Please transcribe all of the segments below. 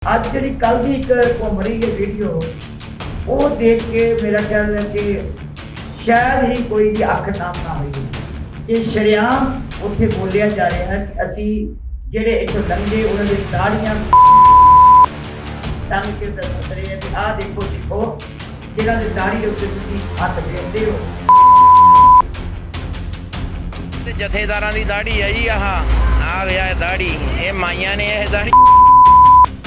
ਅੱਜ ਜਿਹੜੀ ਕੱਲ ਦੀ ਇੱਕ ਘੁੰਮ ਰਹੀ ਹੈ ਵੀਡੀਓ, ਉਹ ਦੇਖ ਕੇ ਮੇਰਾ ਖਿਆਲ ਹੈ ਕਿ ਸ਼ਾਇਦ ਹੀ ਕੋਈ ਵੀ ਅੱਖ ਨਾਮ ਨਾ ਹੋਈ ਕਿ ਸ਼ਰੇਆਮ ਉੱਥੇ ਬੋਲਿਆ ਜਾ ਰਿਹਾ ਹੈ ਕਿ ਅਸੀਂ ਜਿਹੜੇ ਇੱਥੋਂ ਲੰਘੇ ਉਹਨਾਂ ਦੇ ਦਾੜੀਆਂ ਟੰਗ ਕੇ ਦੱਸ ਰਹੇ ਹੈ ਕਿ ਆਹ ਦੇਖੋ ਸਿੱਖੋ ਜਿਹਨਾਂ ਦੀ ਦਾੜੀ ਦੇ ਉੱਤੇ ਤੁਸੀਂ ਹੱਥ ਫੇਰਦੇ ਹੋ। ਤੇ ਜਥੇਦਾਰਾਂ ਦੀ ਦਾੜੀ ਹੈ ਜੀ। ਆ ਗਿਆ ਦਾੜੀ, ਇਹ ਮਾਈਆਂ ਨੇ ਇਹ ਦਾੜੀ।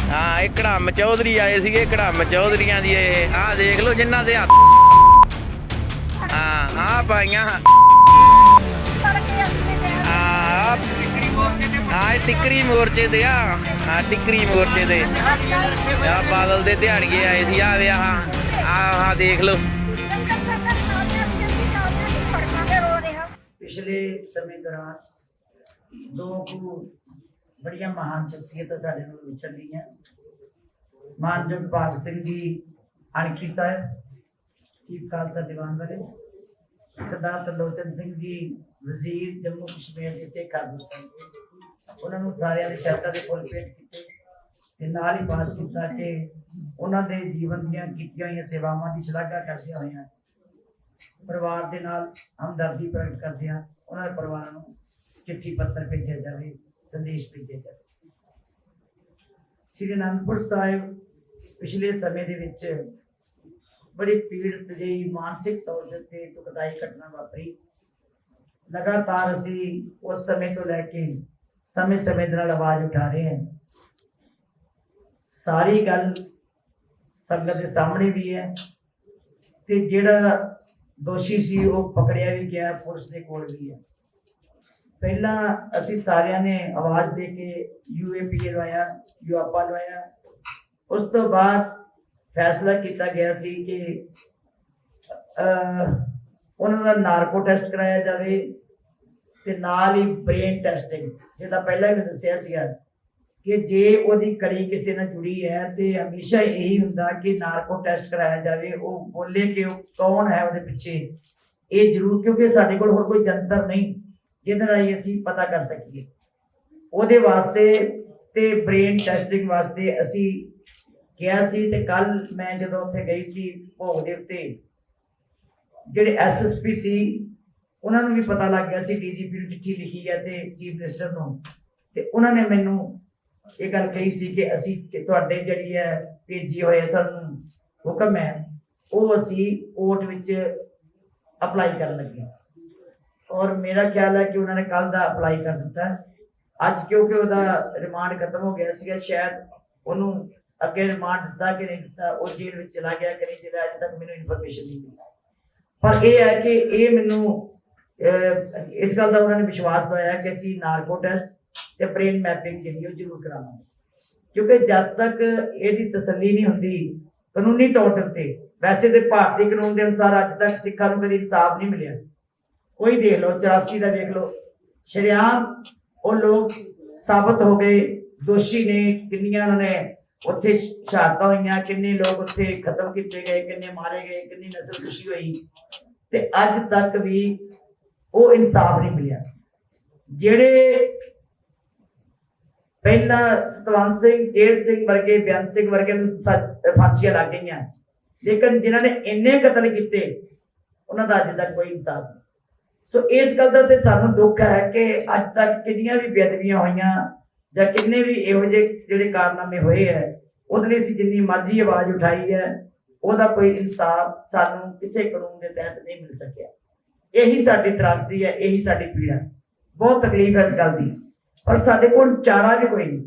हाँ, एक कड़म चौधरी आए थे, कड़म चौधरिया दी आ देख लो जिन्हों के हाथ हाँ पाइया टिकरी मोर्चे ते टिकरी मोर्चे ते बादल दे दिहाड़िए आए थे। आ देख लो। पिछले समय दौरान दो बड़िया महान शख्सियत साढ़े नाल विचर रही हैं। मानयोग भाग सिंह जी अणखी साहब, चीफ खालसा दीवान वाले, सरदार तरलोचन सिंह जी वजीर जम्मू कश्मीर के शेख खादुर साहब, उन्होंने सारे ने शहादत के फुल भेंट किए नाल ही पास किया कि उन्होंने जीवन दियां कीतियां होईयां सेवावां दी शलाघा करदे होए परिवार दे नाल हमदर्दी प्रगट करदे उन्होंने परिवार नूं चिट्ठी पत्र भेजा जाए, संदेश भेजे जाए। श्री आनंदपुर साहिब पिछले समय दे विच बड़ी पीड़ित जी मानसिक तौर पर दुखदाई घटना वापरी। लगातार असी उस समय तो लैके समय समय दे नाल आवाज उठा रहे हैं। सारी गल संगत के सामने भी है ते जिहड़ा दोषी सी वो पकड़िया भी गया, पुलिस के कोल भी है। पहला असी सारिया ने आवाज दे के UAPA लवाया, UAPA लवाया। उस तो बाद फैसला किया गया सी कि उन्होंने नारको टेस्ट कराया जाए ते नाल ही ब्रेन टेस्टिंग, जिहदा पहला भी दस्सिया सीगा कि जे उहदी कड़ी किसी नाल जुड़ी है तो हमेशा यही हुंदा कि नारको टेस्ट कराया जाए। वो बोले कि कौन है उहदे पिछे, ये जरूर, क्योंकि साडे कोल होर कोई जंतर नहीं जिहदे राहीं असीं पता कर सकीए। उहदे वास्ते ते ब्रेन टेस्टिंग वास्ते असीं किया सी। ते कल मैं जदों उत्थे गई सी भोग दे उत्ते, जिहड़े SSP सी उन्हां नूं भी पता लग गया सी, DGP नूं चिट्ठी लिखी है ते चीफ मिनिस्टर नूं, ते उन्हां ने मैनूं ये गल कही सी कि असीं तुहाडे जिहड़ी है भेजी होए सानूं हुक्म है वो असीं कोर्ट विच अप्लाई करन लगे। और मेरा ख्याल है कि उन्होंने कल का अप्लाई कर दिता है। अज क्योंकि वह रिमांड खत्म हो गया सीगा, शायद उन्होंने अगे रिमांड दिता कि नहीं दिता, वो जेल में चला गया कि नहीं चला, अज तक मैंने इन्फॉर्मेशन नहीं मिली। पर यह है कि ये मैनू इस गल का उन्होंने विश्वास दिलाया कि असीं नारको टेस्ट ते ब्रेन मैपिंग जी जरूर करावांगे, क्योंकि जब तक ये तसल्ली नहीं होंदी कानूनी तौर पर। वैसे तो भारतीय कानून के अनुसार अज तक सिखां नूं कदी इंसाफ नहीं मिलिया। कोई देख लो 84 का देख लो, शरेआम वो लोग साबित हो गए दोषी ने। किन्नियां उन्होंने उत्थे शहादतां होईयां, किन्ने लोग उत्थे खत्म किए गए, किन्ने मारे गए, किन्नी नस्ल खुशी हुई, ते अज तक भी वो इंसाफ नहीं मिलिया। जेड़े पहला सतवंत सिंह, जेर सिंह वर्गे, बेअंत सिंह वर्गे फांसियां लग गई, लेकिन जिन्होंने इन्ने कतल किए उन्हों का अज तक कोई इंसाफ नहीं। सो इस गल का सानू दुख है कि अज तक कितनियां भी बेअदबियां होईयां जां किन्ने भी इहो जे जिहड़े कारनामे होए है, उहदे लई असीं जिन्नी मर्जी आवाज़ उठाई है, उहदा कोई इंसाफ सानू किसी कानून के तहत नहीं मिल सकिया। यही साडी त्रासदी है, यही साडी पीड़ा, बहुत तकलीफ है इस गल की। पर साडे कोल चारा भी कोई नहीं।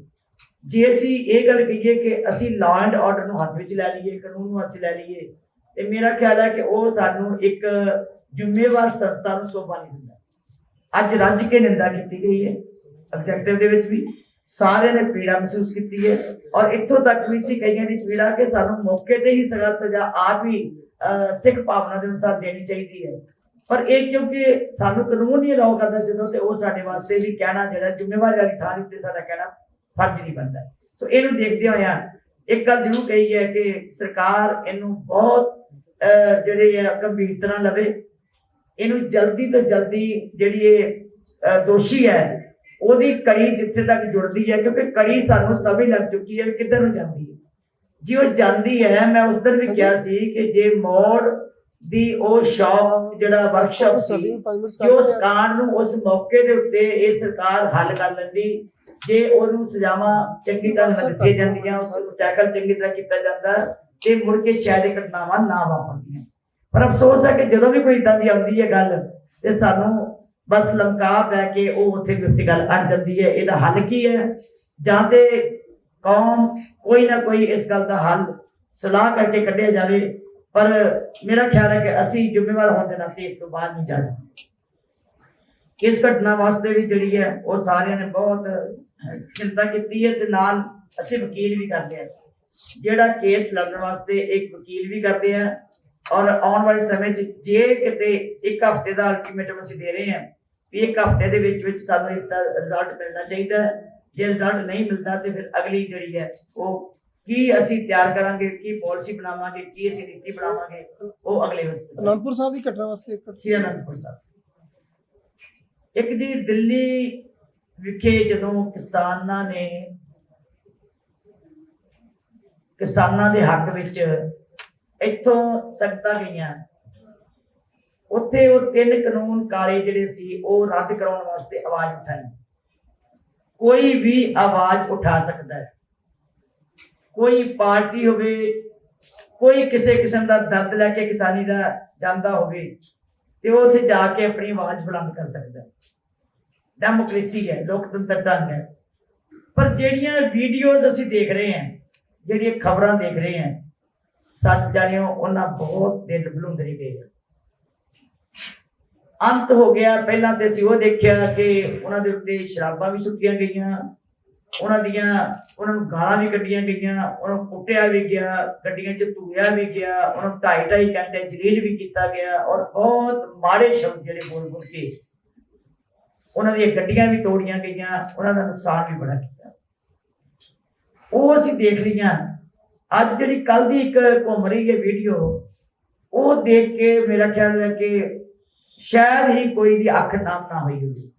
जे असीं ये गल कहीए कि असीं लॉ एंड ऑर्डर नूं हत्थ विच लै लईए, कानून नूं हत्थ च लै लईए, ते मेरा ख्याल है कि वो सानू एक जिम्मेवार संस्था नूं शोभा नहीं दिंदा। अज रज के निंदा की गई है, एग्जैक्टिव दे विच भी सारे ने पीड़ा महसूस की है। और इत्थों तक भी सी कईयां दी पीड़ा कि सानू मौके ते ही सजा आप ही सिख भावना के अनुसार देनी चाहिए है। पर यह क्योंकि सानू कानून ही अलाउ करता जो, तो वह साडे वास्ते भी कहना जिहड़ा जिम्मेवारी वाली थां उत्ते साडा कहना फर्ज नहीं बनता। सो इहनूं देखदे होए एक गल जरूर कही है कि सरकार इनू बहुत जिहड़ी गंभीरता नाल लवे, इनू जल्दी तो जल्दी जिहड़ी दोषी है ਉਹਦੀ ਕੜੀ ਜਿੱਥੇ ਤੱਕ ਜੁੜਦੀ ਹੈ, ਕਿਉਂਕਿ ਕੜੀ ਸਾਨੂੰ ਸਮਝ ਲੱਗ ਚੁੱਕੀ ਹੈ ਵੀ ਕਿੱਧਰ ਨੂੰ ਜਾਂਦੀ ਹੈ। ਜੇ ਉਹ ਜਾਂਦੀ ਹੈ, ਮੈਂ ਉਸ ਦਿਨ ਵੀ ਕਿਹਾ ਸੀ ਕਿ ਜੇ ਮੋੜ ਦੀ ਉਹ ਸ਼ੌਕ ਜਿਹੜਾ ਵਰਕਸ਼ਾਪ ਸੀ, ਕਿ ਉਸ ਕਾਂਡ ਨੂੰ ਉਸ ਮੌਕੇ ਦੇ ਉੱਤੇ ਇਹ ਸਰਕਾਰ ਹੱਲ ਕਰ ਲੈਂਦੀ, ਜੇ ਉਹਨੂੰ ਸਜ਼ਾਵਾਂ ਚੰਗੀ ਤਰ੍ਹਾਂ ਦਿੱਤੀਆਂ ਜਾਂਦੀਆਂ, ਉਸ ਨੂੰ ਟੈਕਲ ਚੰਗੀ ਤਰ੍ਹਾਂ ਕੀਤਾ ਜਾਂਦਾ, ਤੇ ਮੁੜ ਕੇ ਸ਼ਾਇਦ ਇਹ ਘਟਨਾਵਾਂ ਨਾ ਵਾਪਰਦੀਆਂ। ਪਰ ਅਫਸੋਸ ਹੈ ਕਿ ਜਦੋਂ ਵੀ ਕੋਈ ਇਦਾਂ ਦੀ ਆਉਂਦੀ ਹੈ ਗੱਲ, ਤੇ ਸਾਨੂੰ ਬਸ ਲਮਕਾ ਪੈ ਕੇ ਉਹ ਉੱਥੇ ਦੀ ਉੱਥੇ ਗੱਲ ਅੜ ਜਾਂਦੀ ਹੈ। ਇਹਦਾ ਹੱਲ ਕੀ ਹੈ? ਜਾਂ ਤੇ ਕੌਮ ਕੋਈ ਨਾ ਕੋਈ ਇਸ ਗੱਲ ਦਾ ਹੱਲ ਸਲਾਹ ਕਰਕੇ ਕੱਢਿਆ ਜਾਵੇ, ਪਰ ਮੇਰਾ ਖਿਆਲ ਹੈ ਕਿ ਅਸੀਂ ਜ਼ਿੰਮੇਵਾਰ ਹੋਣ ਦੇ ਨਾਤੇ ਇਸ ਤੋਂ ਬਾਹਰ ਨਹੀਂ ਜਾ ਸਕਦੇ। ਇਸ ਘਟਨਾ ਵਾਸਤੇ ਵੀ ਜਿਹੜੀ ਹੈ ਉਹ ਸਾਰਿਆਂ ਨੇ ਬਹੁਤ ਚਿੰਤਾ ਕੀਤੀ ਹੈ, ਤੇ ਨਾਲ ਅਸੀਂ ਵਕੀਲ ਵੀ ਕਰਦੇ ਹਾਂ, ਜਿਹੜਾ ਕੇਸ ਲੜਨ ਵਾਸਤੇ ਇੱਕ ਵਕੀਲ ਵੀ ਕਰਦੇ ਆ। ਔਰ ਆਉਣ ਵਾਲੇ ਸਮੇਂ 'ਚ ਜੇ ਕਿਤੇ ਇੱਕ ਹਫ਼ਤੇ ਦਾ ਅਲਟੀਮੇਟਮ ਅਸੀਂ ਦੇ ਰਹੇ ਹਾਂ ਵੀ ਇੱਕ ਹਫ਼ਤੇ ਦੇ ਵਿੱਚ ਸਾਨੂੰ ਇਸ ਦਾ ਰਿਜ਼ਲਟ ਮਿਲਣਾ ਚਾਹੀਦਾ ਹੈ। ਜੇ ਰਿਜ਼ਲਟ ਨਹੀਂ ਮਿਲਦਾ ਤੇ ਫਿਰ ਅਗਲੀ ਜਿਹੜੀ ਹੈ ਉਹ ਕੀ ਅਸੀਂ ਤਿਆਰ ਕਰਾਂਗੇ, ਕੀ ਪਾਲਿਸੀ ਬਣਾਵਾਂਗੇ, ਕੀ ਅਸੀਂ ਨੀਤੀ ਬਣਾਵਾਂਗੇ, ਉਹ ਅਗਲੇ ਵਕਤ। ਅਨੰਦਪੁਰ ਸਾਹਿਬ ਦੀ ਘਟਨਾ ਵਾਸਤੇ ਸ਼੍ਰੀ ਅਨੰਦਪੁਰ ਸਾਹਿਬ ਇੱਕ ਜੀ ਦਿੱਲੀ ਵਿਖੇ ਜਦੋਂ ਕਿਸਾਨਾਂ ਦੇ ਹੱਕ ਵਿੱਚ ਇੱਥੋਂ ਸੰਗਤਾਂ ਗਈਆਂ, ਉੱਥੇ ਉਹ 3 ਕਾਨੂੰਨ ਕਾਲੇ ਜਿਹੜੇ ਸੀ ਉਹ ਰੱਦ ਕਰਾਉਣ ਵਾਸਤੇ ਆਵਾਜ਼ ਉਠਾਈ। ਕੋਈ ਵੀ ਆਵਾਜ਼ ਉਠਾ ਸਕਦਾ ਹੈ, ਕੋਈ ਪਾਰਟੀ ਹੋਵੇ, ਕੋਈ ਕਿਸੇ ਕਿਸਮ ਦਾ ਦਰਦ ਲੈ ਕੇ ਕਿਸਾਨੀ ਦਾ ਜਾਂਦਾ ਹੋਵੇ, ਤੇ ਉਹ ਉੱਥੇ ਜਾ ਕੇ ਆਪਣੀ ਆਵਾਜ਼ ਬੁਲੰਦ ਕਰ ਸਕਦਾ ਹੈ। ਡੈਮੋਕ੍ਰੇਸੀ ਹੈ, ਲੋਕਤੰਤਰ ਢੰਗ ਹੈ। ਪਰ ਜਿਹੜੀਆਂ ਵੀਡੀਓਜ਼ ਅਸੀਂ ਦੇਖ ਰਹੇ ਹਾਂ, ਜਿਹੜੀਆਂ ਖਬਰਾਂ ਦੇਖ ਰਹੇ ਹਾਂ, ਸੱਚ ਜਾਣਿਓ ਉਹਨਾਂ ਬਹੁਤ ਦਿਲ ਬਲੁੰਦਰੀ ਗਏ। ਅੰਤ ਹੋ ਗਿਆ। ਪਹਿਲਾਂ ਤੇ ਅਸੀਂ ਉਹ ਦੇਖਿਆ ਕਿ ਉਹਨਾਂ ਦੇ ਉੱਤੇ ਸ਼ਰਾਬਾਂ ਵੀ ਸੁੱਟੀਆਂ ਗਈਆਂ, ਉਹਨਾਂ ਨੂੰ ਗਾਲਾਂ ਵੀ ਕੱਢੀਆਂ ਗਈਆਂ, ਉਹਨਾਂ ਨੂੰ ਕੁੱਟਿਆ ਵੀ ਗਿਆ, ਗੱਡੀਆਂ 'ਚ ਧੂਇਆ ਵੀ ਗਿਆ, ਉਹਨਾਂ ਨੂੰ 2.5 ਘੰਟੇ ਜਲੀਲ ਵੀ ਕੀਤਾ ਗਿਆ, ਔਰ ਬਹੁਤ ਮਾੜੇ ਸ਼ਬਦ ਜਿਹੜੇ ਬੋਲ ਕੇ ਉਹਨਾਂ ਦੀਆਂ ਗੱਡੀਆਂ ਵੀ ਤੋੜੀਆਂ ਗਈਆਂ, ਉਹਨਾਂ ਦਾ ਨੁਕਸਾਨ ਵੀ ਬੜਾ ਕੀਤਾ। ਉਹ ਅਸੀਂ ਦੇਖ ਲਈਆਂ। ਅੱਜ ਜਿਹੜੀ ਕੱਲ ਦੀ ਇੱਕ ਘੁੰਮ ਰਹੀ ਹੈ ਵੀਡੀਓ, ਉਹ ਦੇਖ ਕੇ ਮੇਰਾ ਖਿਆਲ ਹੈ ਕਿ ਸ਼ਾਇਦ ਹੀ ਕੋਈ ਦੀ ਅੱਖ ਨਾਮ ਨਾ ਹੋਈ ਹੋਵੇ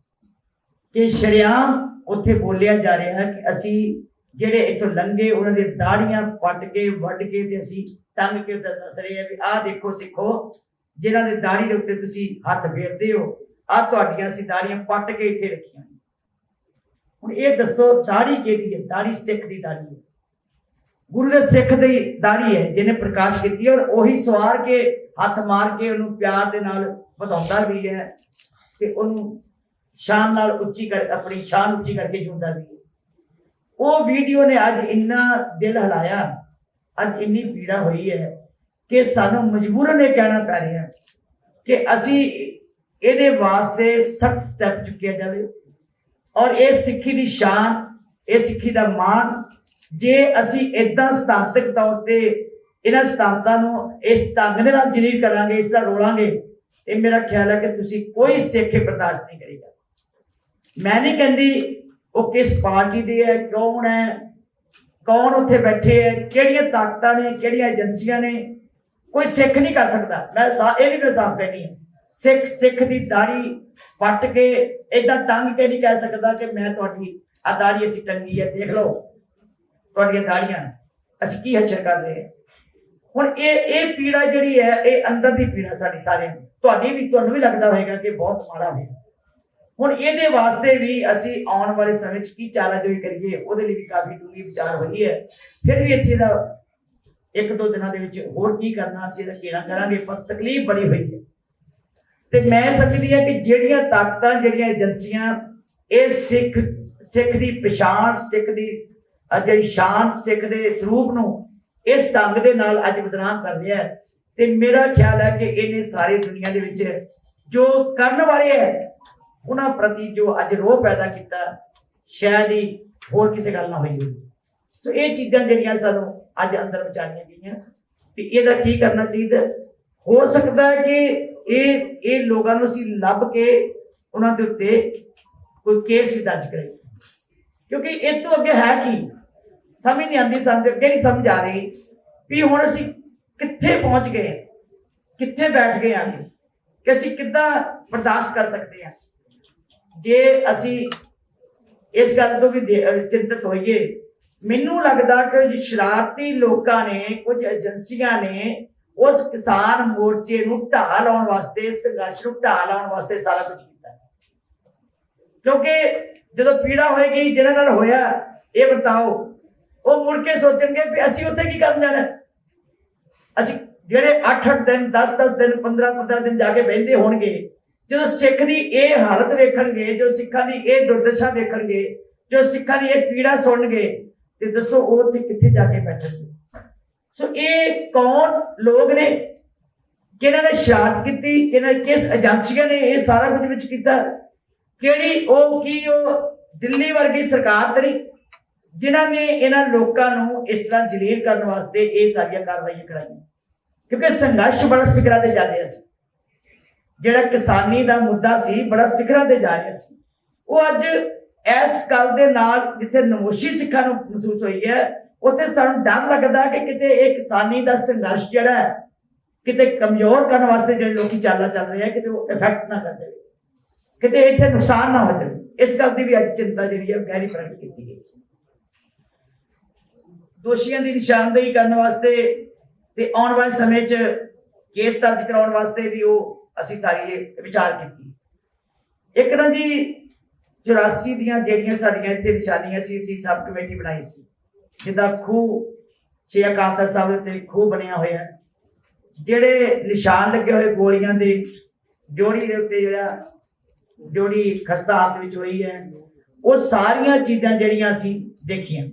ਕਿ ਸ਼ਰੇਆਮ ਉੱਥੇ ਬੋਲਿਆ ਜਾ ਰਿਹਾ ਹੈ ਕਿ ਅਸੀਂ ਜਿਹੜੇ ਇੱਥੋਂ ਲੰਘੇ ਉਹਨਾਂ ਦੀਆਂ ਦਾੜੀਆਂ ਪੱਟ ਕੇ ਵੱਢ ਕੇ ਤੇ ਅਸੀਂ ਟੰਗ ਕੇ ਦੱਸ ਰਹੇ ਹਾਂ ਵੀ ਆਹ ਦੇਖੋ ਸਿੱਖੋ, ਜਿਨ੍ਹਾਂ ਦੇ ਦਾੜੀ ਦੇ ਉੱਤੇ ਤੁਸੀਂ ਹੱਥ ਫੇਰਦੇ ਹੋ, ਆਹ ਤੁਹਾਡੀਆਂ ਅਸੀਂ ਦਾੜੀਆਂ ਪੱਟ ਕੇ ਇੱਥੇ ਰੱਖੀਆਂ। ਹੁਣ ਇਹ ਦੱਸੋ ਦਾੜੀ ਕਿਹਦੀ ਹੈ? ਦਾੜੀ ਸਿੱਖ ਦੀ ਦਾੜੀ ਹੈ, ਗੁਰੂ ਦੇ ਸਿੱਖ ਦੀ ਦਾੜੀ ਹੈ ਜਿਹਨੇ ਪ੍ਰਕਾਸ਼ ਕੀਤੀ, ਔਰ ਉਹੀ ਸਵਾਰ ਕੇ ਹੱਥ ਮਾਰ ਕੇ ਉਹਨੂੰ ਪਿਆਰ ਦੇ ਨਾਲ ਵਧਾਉਂਦਾ ਵੀ ਹੈ, ਤੇ ਉਹਨੂੰ ਸ਼ਾਨ ਨਾਲ ਉੱਚੀ ਕਰ ਆਪਣੀ ਸ਼ਾਨ ਉੱਚੀ ਕਰਕੇ ਜਿਉਂਦਾ ਵੀ ਹੈ। ਉਹ ਵੀਡੀਓ ਨੇ ਅੱਜ ਇੰਨਾ ਦਿਲ ਹਿਲਾਇਆ, ਅੱਜ ਇੰਨੀ ਪੀੜਾ ਹੋਈ ਹੈ ਕਿ ਸਾਨੂੰ ਮਜਬੂਰਨ ਇਹ ਕਹਿਣਾ ਪੈ ਰਿਹਾ ਕਿ ਅਸੀਂ ਇਹਦੇ ਵਾਸਤੇ ਸਖਤ ਸਟੈਪ ਚੁੱਕਿਆ ਜਾਵੇ, ਔਰ ਇਹ ਸਿੱਖੀ ਦੀ ਸ਼ਾਨ, ਇਹ ਸਿੱਖੀ ਦਾ ਮਾਣ, ਜੇ ਅਸੀਂ ਇੱਦਾਂ ਸਿਧਾਂਤਕ ਤੌਰ ਤੇ ਇਹਨਾਂ ਸਿਧਾਂਤਾਂ ਨੂੰ ਇਸ ਢੰਗ ਦੇ ਨਾਲ ਜਲੀਲ ਕਰਾਂਗੇ, ਇਸ ਦਾ ਰੋਲਾਂਗੇ, ਇਹ ਮੇਰਾ ਖਿਆਲ ਹੈ ਕਿ ਤੁਸੀਂ ਕੋਈ ਸਿੱਖ ਇਹ ਬਰਦਾਸ਼ਤ ਨਹੀਂ ਕਰੇਗਾ। ਮੈਂ ਨਹੀਂ ਕਹਿੰਦੀ ਉਹ ਕਿਸ ਪਾਰਟੀ ਦੇ ਹੈ, ਕੌਣ ਉੱਥੇ ਬੈਠੇ ਹੈ, ਕਿਹੜੀਆਂ ਤਾਕਤਾਂ ਨੇ, ਕਿਹੜੀਆਂ ਏਜੰਸੀਆਂ ਨੇ, ਕੋਈ ਸਿੱਖ ਨਹੀਂ ਕਰ ਸਕਦਾ। ਮੈਂ ਇਹ ਵੀ ਮੈਂ ਸਾਫ਼ ਕਹਿੰਦੀ ਹਾਂ, ਸਿੱਖ ਦੀ ਦਾੜੀ ਪੱਟ ਕੇ ਏਦਾਂ ਟੰਗ ਕੇ ਨਹੀਂ ਕਹਿ ਸਕਦਾ ਕਿ ਮੈਂ ਤੁਹਾਡੀ ਆਹ ਦਾੜੀ ਅਸੀਂ ਟੰਗੀ ਹੈ, ਦੇਖ ਲਓ ਤੁਹਾਡੀਆਂ ਦਾੜੀਆਂ, ਅਸੀਂ ਕੀ ਹੱਛਰ ਕਰ ਰਹੇ ਹਾਂ। ਹੁਣ ਇਹ ਪੀੜਾ ਜਿਹੜੀ ਹੈ, ਇਹ ਅੰਦਰ ਦੀ ਪੀੜਾ ਸਾਡੀ ਸਾਰਿਆਂ ਦੀ, ਤੁਹਾਨੂੰ ਵੀ ਲੱਗਦਾ ਹੋਏਗਾ ਕਿ ਬਹੁਤ ਮਾੜਾ ਹੋਇਆ। ਹੁਣ ਇਹਦੇ ਵਾਸਤੇ ਵੀ ਅਸੀਂ ਆਉਣ ਵਾਲੇ ਸਮੇਂ 'ਚ ਕੀ ਚਾਰਾਜੋਈ ਕਰੀਏ, ਉਹਦੇ ਲਈ ਵੀ ਕਾਫੀ ਡੂੰਘੀ ਵਿਚਾਰ ਹੋਈ ਹੈ। ਫਿਰ ਵੀ ਅਸੀਂ ਇਹਦਾ 1-2 ਦਿਨਾਂ ਦੇ ਵਿੱਚ ਹੋਰ ਕੀ ਕਰਨਾ, ਅਸੀਂ ਇਹਦਾ ਘੇਰਾ ਕਰਾਂਗੇ, ਪਰ ਤਕਲੀਫ ਬੜੀ ਹੋਈ ਹੈ। ਤੇ ਮੈਂ ਸਮਝਦੀ ਹਾਂ ਕਿ ਜਿਹੜੀਆਂ ਤਾਕਤਾਂ, ਜਿਹੜੀਆਂ ਏਜੰਸੀਆਂ ਇਹ ਸਿੱਖ ਦੀ ਪਛਾਣ, ਸਿੱਖ ਦੀ ਜਿਹੜੀ ਸ਼ਾਨ, ਸਿੱਖ ਦੇ ਸਰੂਪ ਨੂੰ ਇਸ ਢੰਗ ਦੇ ਨਾਲ ਅੱਜ ਬਦਨਾਮ ਕਰ ਰਿਹਾ ਹੈ, ਤੇ ਮੇਰਾ ਖਿਆਲ ਹੈ ਕਿ ਇਹਨੇ ਸਾਰੀ ਦੁਨੀਆ ਦੇ ਵਿੱਚ ਜੋ ਕਰਨ ਵਾਲੇ ਹੈ ਉਹਨਾਂ ਪ੍ਰਤੀ ਜੋ ਅੱਜ ਰੋਹ ਪੈਦਾ ਕੀਤਾ, ਸ਼ਾਇਦ ਹੀ ਹੋਰ ਕਿਸੇ ਗੱਲ ਨਾ ਹੋਈ ਹੋਵੇ। ਸੋ ਇਹ ਚੀਜ਼ਾਂ ਜਿਹੜੀਆਂ ਸਾਨੂੰ ਅੱਜ ਅੰਦਰ ਵਿਚਾਰੀਆਂ ਗਈਆਂ, ਤੇ ਇਹਦਾ ਕੀ ਕਰਨਾ ਚਾਹੀਦਾ। ਹੋ ਸਕਦਾ ਹੈ ਕਿ ਇਹ ਲੋਕਾਂ ਨੂੰ ਅਸੀਂ ਲੱਭ ਕੇ ਉਹਨਾਂ ਦੇ ਉੱਤੇ ਕੋਈ ਕੇਸ ਹੀ ਦਰਜ ਕਰੇ, ਕਿਉਂਕਿ ਇਹ ਤੋਂ ਅੱਗੇ ਹੈ ਕੀ ਸਮਝ ਨਹੀਂ ਆਉਂਦੀ, ਸਾਨੂੰ ਅੱਗੇ ਨਹੀਂ ਸਮਝ ਆ ਰਹੀ ਵੀ ਹੁਣ ਅਸੀਂ ਕਿੱਥੇ ਪਹੁੰਚ ਗਏ, ਕਿੱਥੇ ਬੈਠ ਗਏ ਆਗੇ, ਕਿ ਅਸੀਂ ਕਿੱਦਾਂ ਬਰਦਾਸ਼ਤ ਕਰ ਸਕਦੇ ਹਾਂ। ਜੇ ਅਸੀਂ ਇਸ ਗੱਲ ਤੋਂ ਵੀ ਚਿੰਤਤ ਹੋਈਏ। ਮੈਨੂੰ ਲੱਗਦਾ ਕਿ ਸ਼ਰਾਰਤੀ ਲੋਕਾਂ ਨੇ, ਕੁਝ ਏਜੰਸੀਆਂ ਨੇ ਉਸ ਕਿਸਾਨ ਮੋਰਚੇ ਨੂੰ ਢਾਹ ਲਾਉਣ ਵਾਸਤੇ, ਸੰਘਰਸ਼ ਨੂੰ ਢਾਹ ਲਾਉਣ ਵਾਸਤੇ ਸਾਰਾ ਕੁਝ ਕੀਤਾ। ਕਿਉਂਕਿ ਜਦੋਂ ਪੀੜਾ ਹੋਏਗੀ ਜਿਹਨਾਂ ਨਾਲ ਹੋਇਆ, ਇਹ ਬਤਾਓ, ਉਹ ਮੁੜ ਕੇ ਸੋਚਣਗੇ ਵੀ ਅਸੀਂ ਉੱਥੇ ਕੀ ਕਰਨ ਜਾਣਾ। ਅਸੀਂ ਜਿਹੜੇ 8-8 ਦਿਨ, 10-10 ਦਿਨ, 15-15 ਦਿਨ ਜਾ ਕੇ ਬਹਿੰਦੇ ਹੋਣਗੇ, ਜਦੋਂ ਸਿੱਖ ਦੀ ਇਹ ਹਾਲਤ ਵੇਖਣਗੇ, ਜੋ ਸਿੱਖਾਂ ਦੀ ਇਹ ਦੁਰਦਸ਼ਾ ਵੇਖਣਗੇ, ਜੋ ਸਿੱਖਾਂ ਦੀ ਇਹ ਪੀੜਾ ਸੁਣਨਗੇ, ਤੇ ਦੱਸੋ ਉਹ ਉੱਥੇ ਕਿੱਥੇ ਜਾ ਕੇ ਬੈਠਣਗੇ। ਸੋ ਇਹ ਕੌਣ ਲੋਕ ਨੇ ਕਿਹਨਾਂ ਨੇ ਸ਼ਰਾਰਤ ਕੀਤੀ, ਕਿਸ ਏਜੰਸੀਆਂ ਨੇ ਇਹ ਸਾਰਾ ਕੁਝ ਵਿੱਚ ਕੀਤਾ, ਕਿਹੜੀ ਉਹ ਦਿੱਲੀ ਵਰਗੀ ਸਰਕਾਰ ਤਰੀ ਜਿਨ੍ਹਾਂ ਨੇ ਇਹਨਾਂ ਲੋਕਾਂ ਨੂੰ ਇਸ ਤਰ੍ਹਾਂ ਜਲੀਲ ਕਰਨ ਵਾਸਤੇ ਇਹ ਸਾਰੀਆਂ ਕਾਰਵਾਈਆਂ ਕਰਾਈਆਂ। ਕਿਉਂਕਿ ਸੰਘਰਸ਼ ਬੜਾ ਸਿਖਰਾਂ ਤੇ ਜਾ ਰਿਹਾ ਸੀ, ਜਿਹੜਾ ਕਿਸਾਨੀ ਦਾ ਮੁੱਦਾ ਸੀ ਬੜਾ ਸਿਖਰਾਂ ਤੇ ਜਾ ਰਿਹਾ ਸੀ। ਉਹ ਅੱਜ ਇਸ ਗੱਲ ਦੇ ਨਾਲ ਜਿੱਥੇ ਨਮੋਸ਼ੀ ਸਿੱਖਾਂ ਨੂੰ ਮਹਿਸੂਸ ਹੋਈ ਹੈ, ਉੱਥੇ ਸਾਨੂੰ ਡਰ ਲੱਗਦਾ ਕਿ ਕਿਤੇ ਇਹ ਕਿਸਾਨੀ ਦਾ ਸੰਘਰਸ਼ ਜਿਹੜਾ ਹੈ ਕਿਤੇ ਕਮਜ਼ੋਰ ਕਰਨ ਵਾਸਤੇ ਜਿਹੜੇ ਲੋਕੀ ਚਾਲਾਂ ਚੱਲ ਰਹੇ ਆ, ਕਿਤੇ ਉਹ ਇਫੈਕਟ ਨਾ ਕਰ ਜਾਵੇ, ਕਿਤੇ ਇੱਥੇ ਨੁਕਸਾਨ ਨਾ ਹੋ ਜਾਵੇ। ਇਸ ਗੱਲ ਦੀ ਵੀ ਅੱਜ ਚਿੰਤਾ ਜਿਹੜੀ ਹੈ ਗਹਿਰੀ ਪ੍ਰਗਟ ਕੀਤੀ ਗਈ। ਦੋਸ਼ੀਆਂ ਦੀ ਨਿਸ਼ਾਨਦੇਹੀ ਕਰਨ ਵਾਸਤੇ ਤੇ ਆਉਣ ਵਾਲੇ ਸਮੇਂ 'ਚ ਕੇਸ ਦਰਜ ਕਰਾਉਣ ਵਾਸਤੇ ਵੀ ਉਹ ਅਸੀਂ ਸਾਰੀ ਵਿਚਾਰ ਕੀਤੀ। ਇੱਕ ਨਾ ਜੀ 84 ਦੀਆਂ ਜਿਹੜੀਆਂ ਸਾਡੀਆਂ ਇੱਥੇ ਨਿਸ਼ਾਨੀਆਂ ਸੀ, ਅਸੀਂ ਸਬ ਕਮੇਟੀ ਬਣਾਈ ਸੀ, ਜਿੱਦਾਂ ਖੂਹ ਸ਼੍ਰੀ ਅਕਾਲ ਤਖ਼ਤ ਸਾਹਿਬ ਦੇ ਉੱਤੇ ਖੂਹ ਬਣਿਆ ਹੋਇਆ, ਜਿਹੜੇ ਨਿਸ਼ਾਨ ਲੱਗੇ ਹੋਏ ਗੋਲੀਆਂ ਦੇ, ਜੋੜੀ ਦੇ ਉੱਤੇ ਜਿਹੜਾ ਜੋੜੀ ਖਸਤਾ ਹਾਲਤ ਵਿੱਚ ਹੋਈ ਹੈ, ਉਹ ਸਾਰੀਆਂ ਚੀਜ਼ਾਂ ਜਿਹੜੀਆਂ ਅਸੀਂ ਦੇਖੀਆਂ।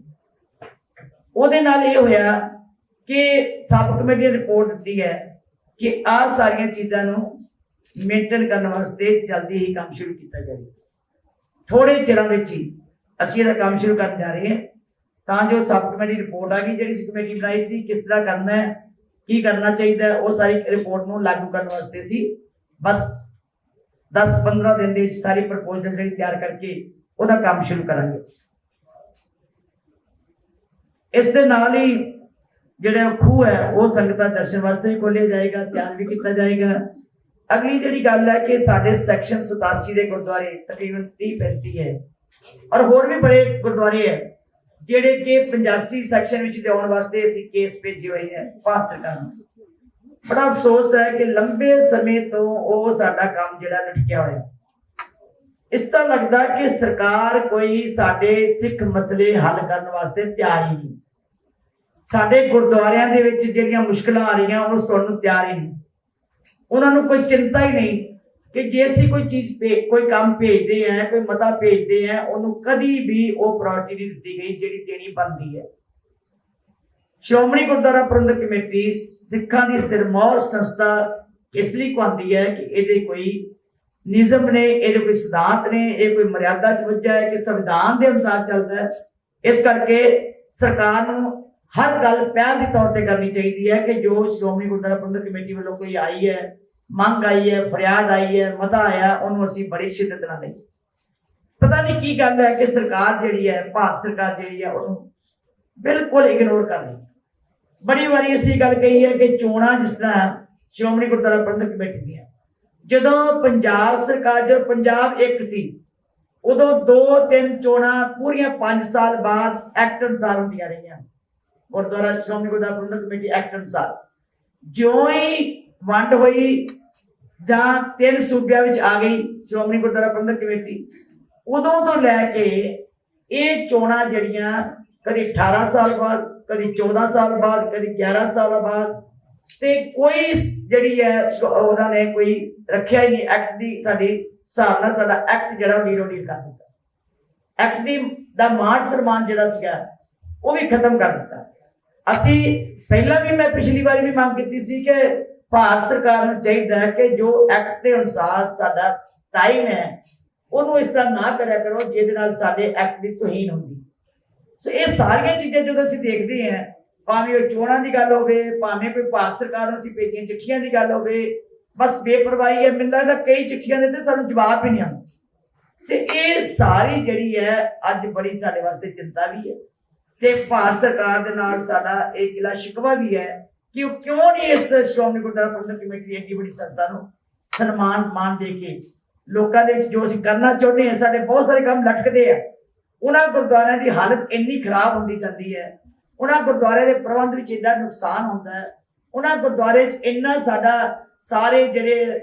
ਉਹਦੇ ਨਾਲ ਇਹ ਹੋਇਆ ਕਿ ਸਬ ਕਮੇਟੀ ਨੇ ਰਿਪੋਰਟ ਦਿੱਤੀ ਹੈ ਕਿ ਆਹ ਸਾਰੀਆਂ ਚੀਜ਼ਾਂ ਨੂੰ ਮੇਨਟੇਨ ਕਰਨ ਵਾਸਤੇ ਜਲਦੀ ਹੀ ਕੰਮ ਸ਼ੁਰੂ ਕੀਤਾ ਜਾਵੇ। ਥੋੜੇ ਚਿਰਾਂ ਵਿੱਚ ਹੀ ਅਸੀਂ ਇਹਦਾ ਕੰਮ ਸ਼ੁਰੂ ਕਰਨ ਜਾ ਰਹੇ ਹਾਂ, ਤਾਂ ਜੋ ਸਬ ਕਮੇਟੀ ਰਿਪੋਰਟ ਆ ਗਈ ਜਿਹੜੀ ਕਮੇਟੀ ਬਣਾਈ ਸੀ, ਕਿਸ ਤਰ੍ਹਾਂ ਕਰਨਾ ਹੈ, ਕੀ ਕਰਨਾ ਚਾਹੀਦਾ, ਉਹ ਸਾਰੀ ਰਿਪੋਰਟ ਨੂੰ ਲਾਗੂ ਕਰਨ ਵਾਸਤੇ ਸੀ ਬਸ 10-15 ਦਿਨ ਦੇ ਵਿੱਚ ਸਾਰੀ ਪ੍ਰਪੋਜ਼ਲ ਜਿਹੜੀ ਤਿਆਰ ਕਰਕੇ ਉਹਦਾ ਕੰਮ ਸ਼ੁਰੂ ਕਰਾਂਗੇ। ਇਸ ਦੇ ਨਾਲ ਹੀ ਜਿਹੜਾ ਖੂਹ ਹੈ ਉਹ ਸੰਗਤਾਂ ਦਰਸ਼ਨ ਵਾਸਤੇ ਵੀ ਖੋਲ੍ਹਿਆ ਜਾਏਗਾ, ਤਿਆਰ ਵੀ ਕੀਤਾ ਜਾਏਗਾ। ਅਗਲੀ ਜਿਹੜੀ ਗੱਲ ਹੈ ਕਿ ਸਾਡੇ ਸੈਕਸ਼ਨ 87 ਦੇ ਗੁਰਦੁਆਰੇ ਤਕਰੀਬਨ 30-35 ਹੈ, ਔਰ ਹੋਰ ਵੀ ਬੜੇ ਗੁਰਦੁਆਰੇ ਹੈ ਜਿਹੜੇ ਕਿ 85 ਸੈਕਸ਼ਨ ਵਿੱਚ ਲਿਆਉਣ ਵਾਸਤੇ ਅਸੀਂ ਕੇਸ ਭੇਜੇ ਹੋਏ ਹੈ ਭਾਰਤ ਸਰਕਾਰ ਨੂੰ। ਬੜਾ ਅਫਸੋਸ ਹੈ ਕਿ ਲੰਬੇ ਸਮੇਂ ਤੋਂ ਉਹ ਸਾਡਾ ਕੰਮ ਜਿਹੜਾ ਲਟਕਿਆ ਹੋਇਆ। ਇਸ ਤਰ੍ਹਾਂ ਲੱਗਦਾ ਕਿ ਸਰਕਾਰ ਕੋਈ ਸਾਡੇ ਸਿੱਖ ਮਸਲੇ ਹੱਲ ਕਰਨ ਵਾਸਤੇ ਤਿਆਰ ਹੀ ਨਹੀਂ। ਸਾਡੇ ਗੁਰਦੁਆਰਿਆਂ ਦੇ ਵਿੱਚ ਜਿਹੜੀਆਂ ਮੁਸ਼ਕਲਾਂ ਆ ਰਹੀਆਂ ਉਹਨੂੰ ਸੁਣਨ ਨੂੰ ਤਿਆਰ ਹੀ ਨਹੀਂ। ਉਹਨਾਂ ਨੂੰ ਕੋਈ ਚਿੰਤਾ ਹੀ ਨਹੀਂ ਕਿ ਜੇ ਅਸੀਂ ਕੋਈ ਚੀਜ਼ ਕੋਈ ਕੰਮ ਭੇਜਦੇ ਹੈ, ਕੋਈ ਮਤਾ ਭੇਜਦੇ ਹੈ, ਉਹਨੂੰ ਕਦੀ ਵੀ ਉਹ ਪ੍ਰਾਇੋਰਟੀ ਨਹੀਂ ਦਿੱਤੀ ਗਈ ਜਿਹੜੀ ਦੇਣੀ ਬਣਦੀ ਹੈ। ਸ਼੍ਰੋਮਣੀ ਗੁਰਦੁਆਰਾ ਪ੍ਰਬੰਧਕ ਕਮੇਟੀ ਸਿੱਖਾਂ ਦੀ ਸਿਰਮੌਰ ਸੰਸਥਾ ਇਸ ਲਈ ਕਹਾਉਂਦੀ ਹੈ ਕਿ ਇਹਦੇ ਕੋਈ ਨਿਯਮ ਨੇ, ਇਹਦੇ ਕੋਈ ਸਿਧਾਂਤ ਨੇ, ਇਹ ਕੋਈ ਮਰਿਆਦਾ 'ਚ ਵੱਜਿਆ ਹੈ ਕਿ ਸੰਵਿਧਾਨ ਦੇ ਅਨੁਸਾਰ ਚੱਲਦਾ ਹੈ। ਇਸ ਕਰਕੇ ਸਰਕਾਰ ਨੂੰ ਹਰ ਗੱਲ ਪਹਿਲ ਦੇ ਤੌਰ ਤੇ ਕਰਨੀ ਚਾਹੀਦੀ ਹੈ ਕਿ ਜੋ ਸ਼੍ਰੋਮਣੀ ਗੁਰਦੁਆਰਾ ਪ੍ਰਬੰਧਕ ਕਮੇਟੀ ਵੱਲੋਂ ਕੋਈ ਆਈ ਹੈ, ਮੰਗ ਆਈ ਹੈ, ਫਰਿਆਦ ਆਈ ਹੈ, ਮਤਾ ਆਇਆ, ਉਹਨੂੰ ਅਸੀਂ ਬੜੀ ਸ਼ਿੱਦਤ ਨਾਲ ਲਈ। ਪਤਾ ਨਹੀਂ ਕੀ ਗੱਲ ਹੈ ਕਿ ਸਰਕਾਰ ਜਿਹੜੀ ਹੈ, ਭਾਰਤ ਸਰਕਾਰ ਜਿਹੜੀ ਹੈ, ਉਹਨੂੰ ਬਿਲਕੁਲ ਇਗਨੋਰ ਕਰ ਰਹੀ। ਬੜੀ ਵਾਰੀ ਅਸੀਂ ਗੱਲ ਕਹੀ ਹੈ ਕਿ ਚੋਣਾਂ ਜਿਸ ਤਰ੍ਹਾਂ ਸ਼੍ਰੋਮਣੀ ਗੁਰਦੁਆਰਾ ਪ੍ਰਬੰਧਕ ਕਮੇਟੀ ਦੀਆਂ, ਜਦੋਂ ਪੰਜਾਬ ਸਰਕਾਰ, ਜਦੋਂ ਪੰਜਾਬ ਇੱਕ ਸੀ, ਉਦੋਂ 2-3 ਚੋਣਾਂ ਪੂਰੀਆਂ 5 ਸਾਲ ਬਾਅਦ ਐਕਟ ਅਨੁਸਾਰ ਹੁੰਦੀਆਂ ਰਹੀਆਂ। ਗੁਰਦੁਆਰਾ ਸ਼੍ਰੋਮਣੀ ਗੁਰਦੁਆਰਾ ਪ੍ਰਬੰਧਕ ਕਮੇਟੀ ਐਕਟ ਅਨੁਸਾਰ ਜਿਉਂ ਹੀ ਵੰਡ ਹੋਈ ਜਾਂ 3 ਸੂਬਿਆਂ ਵਿੱਚ ਆ ਗਈ ਸ਼੍ਰੋਮਣੀ ਗੁਰਦੁਆਰਾ ਪ੍ਰਬੰਧਕ ਕਮੇਟੀ, ਉਦੋਂ ਤੋਂ ਲੈ ਕੇ ਇਹ ਚੋਣਾਂ ਜਿਹੜੀਆਂ ਕਦੀ 18 ਸਾਲ ਬਾਅਦ, ਕਦੀ 14 ਸਾਲ ਬਾਅਦ, ਕਦੀ 11 ਸਾਲ ਬਾਅਦ, ਤੇ ਕੋਈ ਜਿਹੜੀ ਹੈ ਉਹਨਾਂ ਨੇ ਕੋਈ ਰੱਖਿਆ ਹੀ ਨਹੀਂ ਐਕਟ ਦੀ। ਸਾਡੀ ਹਿਸਾਬ ਨਾਲ ਸਾਡਾ ਐਕਟ ਜਿਹੜਾ ਡੀਰੋ ਡੀਲ ਕਰ ਦਿੱਤਾ। ਐਕਟ ਦਾ ਮਾਣ ਸਨਮਾਨ ਜਿਹੜਾ ਸੀਗਾ ਉਹ ਵੀ ਖਤਮ ਕਰ ਦਿੱਤਾ। ਅਸੀਂ ਪਹਿਲਾਂ ਵੀ, ਮੈਂ ਪਿਛਲੀ ਵਾਰੀ ਵੀ ਮੰਗ ਕੀਤੀ ਸੀ ਕਿ ਭਾਰਤ ਸਰਕਾਰ ਨੂੰ ਚਾਹੀਦਾ ਹੈ ਕਿ ਜੋ ਐਕਟ ਦੇ ਅਨੁਸਾਰ ਸਾਡਾ ਟਾਈਮ ਹੈ ਉਹਨੂੰ ਇਸ ਤਰ੍ਹਾਂ ਨਾ ਕਰਿਆ ਕਰੋ ਜਿਹਦੇ ਨਾਲ ਸਾਡੇ ਐਕਟ ਦੀ ਤੋਹੀਨ ਹੁੰਦੀ। ਸੋ ਇਹ ਸਾਰੀਆਂ ਚੀਜ਼ਾਂ ਜਦੋਂ ਅਸੀਂ ਦੇਖਦੇ ਹਾਂ, ਭਾਵੇਂ ਉਹ ਚੋਣਾਂ ਦੀ ਗੱਲ ਹੋਵੇ, ਭਾਵੇਂ ਕੋਈ ਭਾਰਤ ਸਰਕਾਰ ਨੂੰ ਅਸੀਂ ਭੇਜੀਆਂ ਚਿੱਠੀਆਂ ਦੀ ਗੱਲ ਹੋਵੇ, ਬਸ ਬੇਪਰਵਾਹੀ ਹੈ। ਮੈਨੂੰ ਲੱਗਦਾ ਕਈ ਚਿੱਠੀਆਂ ਦੇ ਤੇ ਸਾਨੂੰ ਜਵਾਬ ਹੀ ਨਹੀਂ ਆਉਂਦਾ। ਸੋ ਇਹ ਸਾਰੀ ਜਿਹੜੀ ਹੈ ਅੱਜ ਬੜੀ ਸਾਡੇ ਵਾਸਤੇ ਚਿੰਤਾ ਵੀ ਹੈ ਤੇ ਭਾਰਤ ਸਰਕਾਰ ਦੇ ਨਾਲ ਸਾਡਾ ਇਹ ਗਿਲਾ ਸ਼ਿਕਵਾ ਵੀ ਹੈ ਕਿ ਉਹ ਕਿਉਂ ਨਹੀਂ ਇਸ ਸ਼੍ਰੋਮਣੀ ਗੁਰਦੁਆਰਾ ਪ੍ਰਬੰਧਕ ਕਮੇਟੀ ਦੀ ਏਡੀ ਬੜੀ ਸੰਸਥਾ ਨੂੰ ਸਨਮਾਨ ਮਾਨ ਦੇ ਕੇ ਲੋਕਾਂ ਦੇ ਵਿੱਚ ਜੋ ਅਸੀਂ ਕਰਨਾ ਚਾਹੁੰਦੇ ਹਾਂ, ਸਾਡੇ ਬਹੁਤ ਸਾਰੇ ਕੰਮ ਲਟਕਦੇ ਆ, ਉਹਨਾਂ ਗੁਰਦੁਆਰਿਆਂ ਦੀ ਹਾਲਤ ਇੰਨੀ ਖਰਾਬ ਹੁੰਦੀ ਜਾਂਦੀ ਹੈ, ਉਹਨਾਂ ਗੁਰਦੁਆਰੇ ਦੇ ਪ੍ਰਬੰਧ ਵਿੱਚ ਇੰਨਾ ਨੁਕਸਾਨ ਹੁੰਦਾ ਹੈ, ਉਹਨਾਂ ਗੁਰਦੁਆਰੇ 'ਚ ਇੰਨਾ ਸਾਡਾ ਸਾਰੇ ਜਿਹੜੇ